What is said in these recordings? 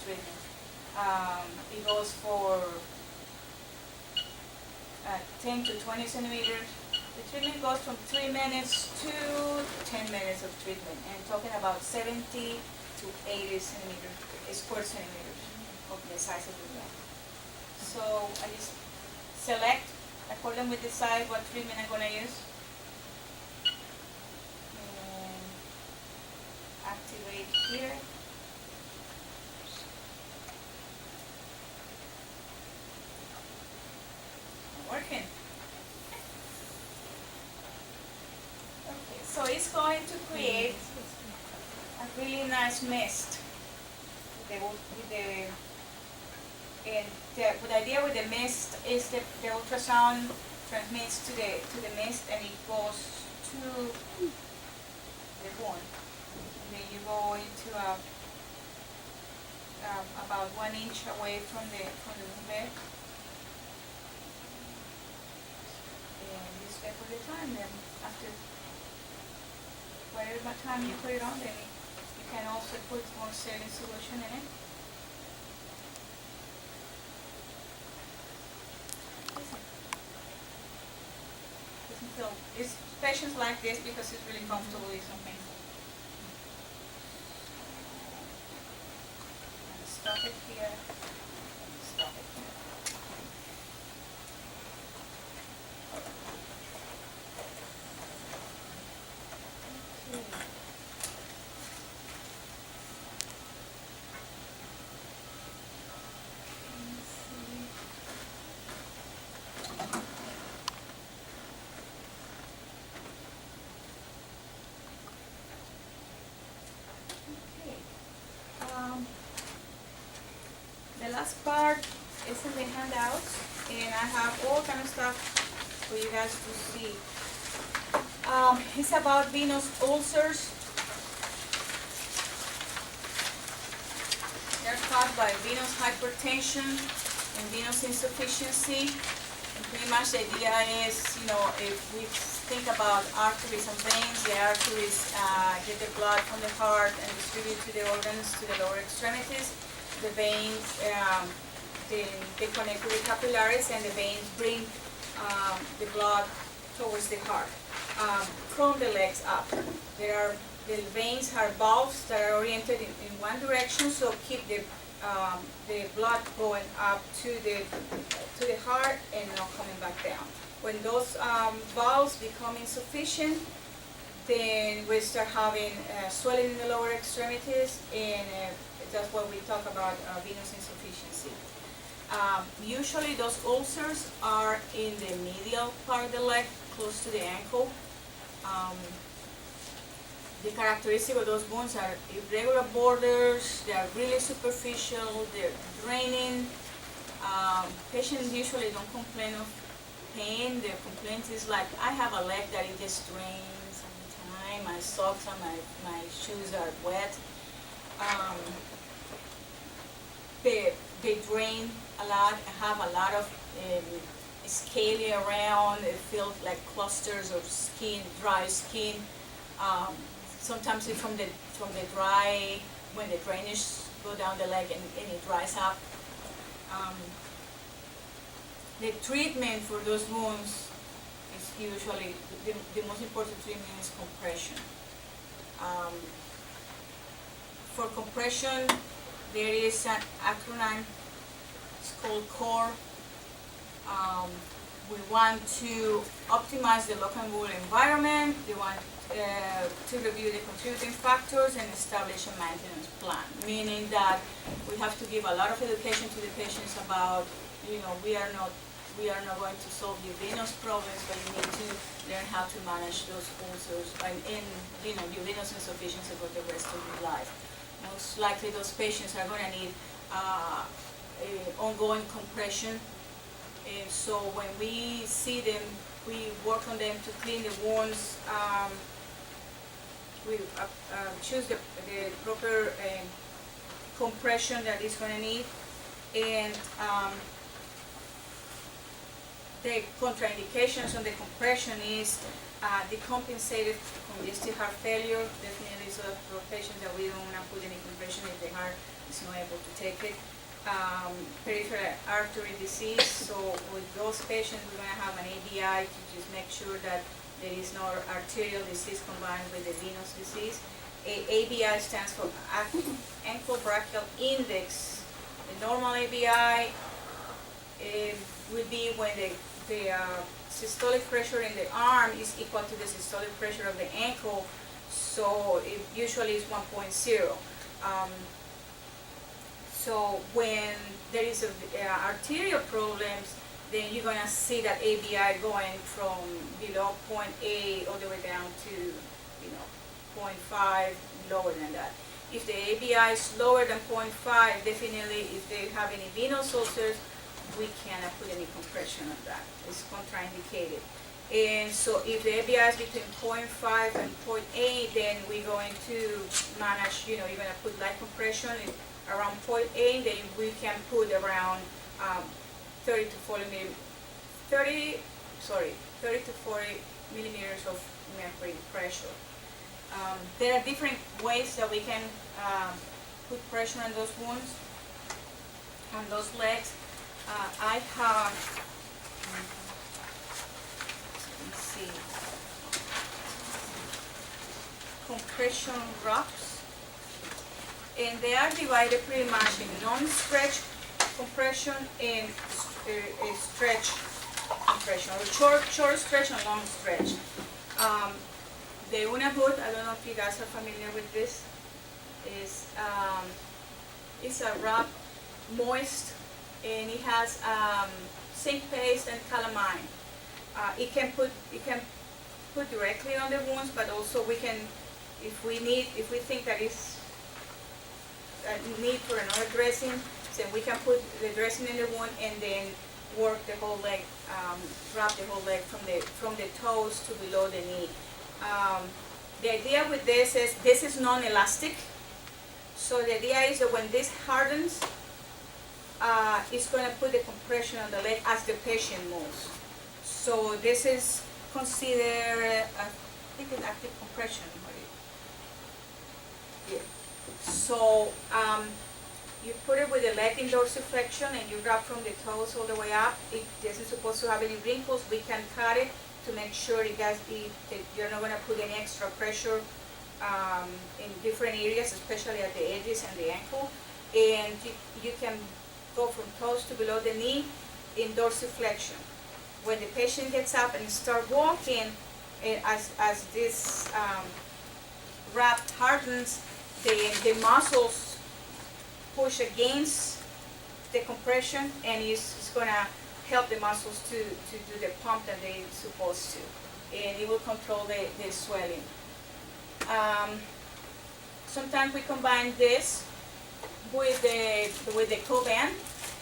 treatment. It goes for 10 to 20 centimeters. The treatment goes from 3 minutes to 10 minutes of treatment, and talking about 70 to 80 centimeters, square centimeters of the size of the gland. So I just select, according with the size, what treatment I'm going to use. And activate here. Working. Okay, so it's going to create a really nice mist. The idea with the mist is that the ultrasound transmits to the mist, and it goes to the bone. And then you go into about 1 inch away from the wound bed. And you stay for the time. Then after whatever time you put it on, then you can also put more saline solution in it. So it's patients like this because it's really comfortable. It's not painful. Stop it here. Stop it here. Okay. The last part is in the handouts, and I have all kind of stuff for you guys to see. It's about venous ulcers. They're caused by venous hypertension and venous insufficiency. And pretty much the idea is, if we think about arteries and veins, the arteries get the blood from the heart and distribute to the organs, to the lower extremities. The veins, they connect with the capillaries, and the veins bring the blood towards the heart. From the legs up, the veins are valves that are oriented in one direction, so keep the blood going up to the heart and not coming back down. When those valves become insufficient, then we start having swelling in the lower extremities, and that's what we talk about venous insufficiency. Usually those ulcers are in the medial part of the leg, close to the ankle. The characteristic of those wounds are irregular borders, they are really superficial, they're draining. Patients usually don't complain of pain. Their complaint is like, I have a leg that it just drains all the time, my socks and my shoes are wet. They drain a lot, have a lot of scaly around. It feels like clusters of skin, dry skin. Sometimes it's from the dry, when the drainage go down the leg and it dries up. The treatment for those wounds is usually, the most important treatment is compression. For compression, there is an acronym. It's called CORE. We want to optimize the local wound environment. We want to review the contributing factors and establish a maintenance plan, meaning that we have to give a lot of education to the patients about, we are not going to solve your venous problems, but you need to learn how to manage those ulcers and your venous insufficiency for the rest of your life. Most likely those patients are going to need ongoing compression. And so when we see them, we work on them to clean the wounds. We choose the proper compression that it's going to need. And the contraindications on the compression is decompensated congestive heart failure, definitely so for patients that we don't want to put any compression if the heart is not able to take it. Peripheral artery disease, so with those patients we're going to have an ABI to just make sure that there is no arterial disease combined with the venous disease. ABI stands for ankle brachial index. The normal ABI would be when the systolic pressure in the arm is equal to the systolic pressure of the ankle, so it usually is 1.0. So when there is arterial problems, then you're going to see that ABI going from below 0.8 all the way down to 0.5, lower than that. If the ABI is lower than 0.5, definitely if they have any venous ulcers, we cannot put any compression on that. It's contraindicated. And so if the ABI is between 0.5 and 0.8, then we're going to manage, you're going to put light compression around 0.8, then we can put around 30 to 40 millimeters of mercury pressure. There are different ways that we can put pressure on those wounds, on those legs. I have, let's see, compression wraps, and they are divided pretty much in non-stretch compression and stretch compression, or short stretch and long stretch. The Una hood, I don't know if you guys are familiar with this, is it's a wrap, moist, and it has zinc paste and calamine. It can put directly on the wounds, but also we can, if we think that it's a need for another dressing, then we can put the dressing in the wound and then work the whole leg, wrap the whole leg from the toes to below the knee. The idea with this is non-elastic. So the idea is that when this hardens, it's going to put the compression on the leg as the patient moves. So this is considered, I think, an active compression. Yeah. So you put it with the leg in dorsiflexion and you wrap from the toes all the way up. It isn't supposed to have any wrinkles. We can cut it to make sure that you're not going to put any extra pressure in different areas, especially at the edges and the ankle. And you can go from toes to below the knee in dorsiflexion. When the patient gets up and starts walking, as this wrap hardens, the muscles push against the compression, and it's going to help the muscles to do the pump that they're supposed to, and it will control the swelling. Sometimes we combine this with the co-band,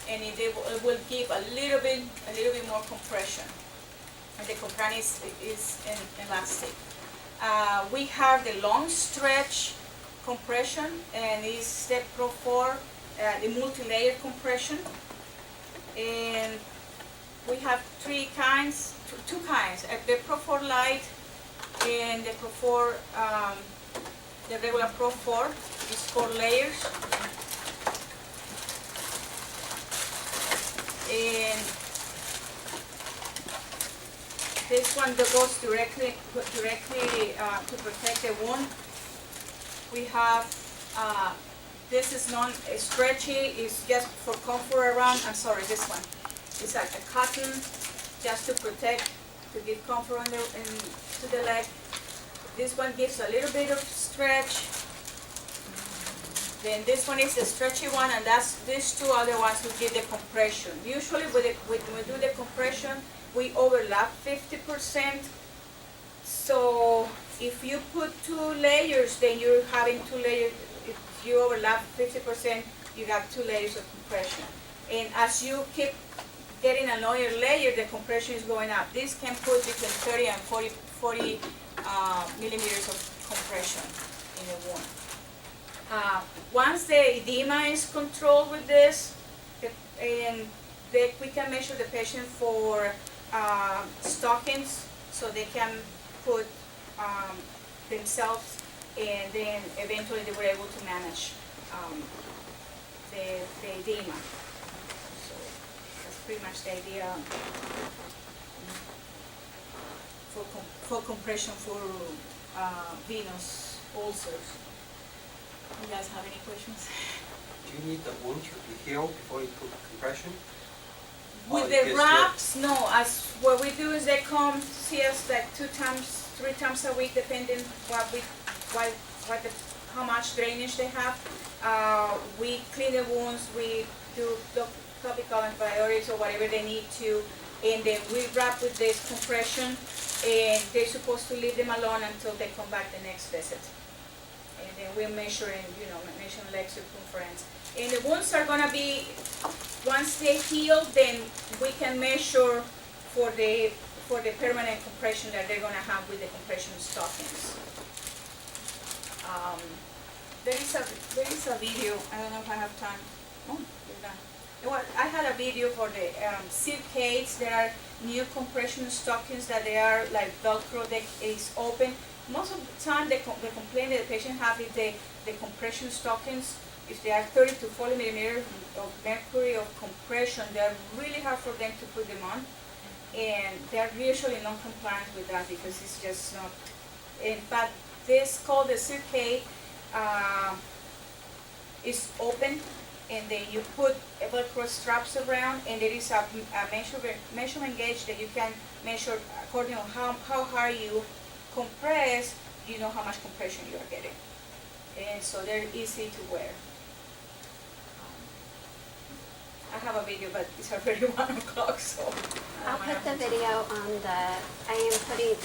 and it will give a little bit more compression, and the compression is elastic. We have the long stretch compression, and it's step Pro 4, the multi-layer compression, and we have two kinds, the Pro 4 Lite and the Pro 4, the regular Pro 4 is 4 layers. And this one that goes directly to protect the wound. We have, this is non-stretchy, it's just for comfort around, I'm sorry, this one. It's like a cotton, just to protect, to give comfort to the leg. This one gives a little bit of stretch. Then this one is the stretchy one, and these two are the ones who give the compression. Usually when we do the compression, we overlap 50%. So if you put 2 layers, then you're having 2 layers. If you overlap 50%, you got 2 layers of compression. And as you keep getting another layer, the compression is going up. This can put between 30 and 40 millimeters of compression in a wound. Once the edema is controlled with this, and we can measure the patient for stockings, so they can put themselves, and then eventually they were able to manage the edema. So that's pretty much the idea for compression for venous ulcers. You guys have any questions? Do you need the wound to be healed before you put compression? With the wraps, no. As what we do is they come see us like 2 times, 3 times a week, depending how much drainage they have. We clean the wounds. We do topical antibiotics or whatever they need to, and then we wrap with this compression. And they're supposed to leave them alone until they come back the next visit. And then we're measuring, measuring leg circumference. And the wounds are gonna be, once they heal, then we can measure for the permanent compression that they're gonna have with the compression stockings. There is a video. I don't know if I have time. Oh, you're done. Well, I had a video for the Circades. There are new compression stockings that they are like Velcro that is open. Most of the time, the complaint that the patient have is the compression stockings. If they are 30 to 40 millimeters of mercury of compression, they are really hard for them to put them on, and they are usually non-compliant with that because it's just not. But this called the Circade is open. And then you put Velcro straps around, and there is a measurement gauge that you can measure according to how hard you compress. You know how much compression you are getting, and so they're easy to wear. I have a video, but it's already 1 o'clock, so. I'll put the video on the. I am putting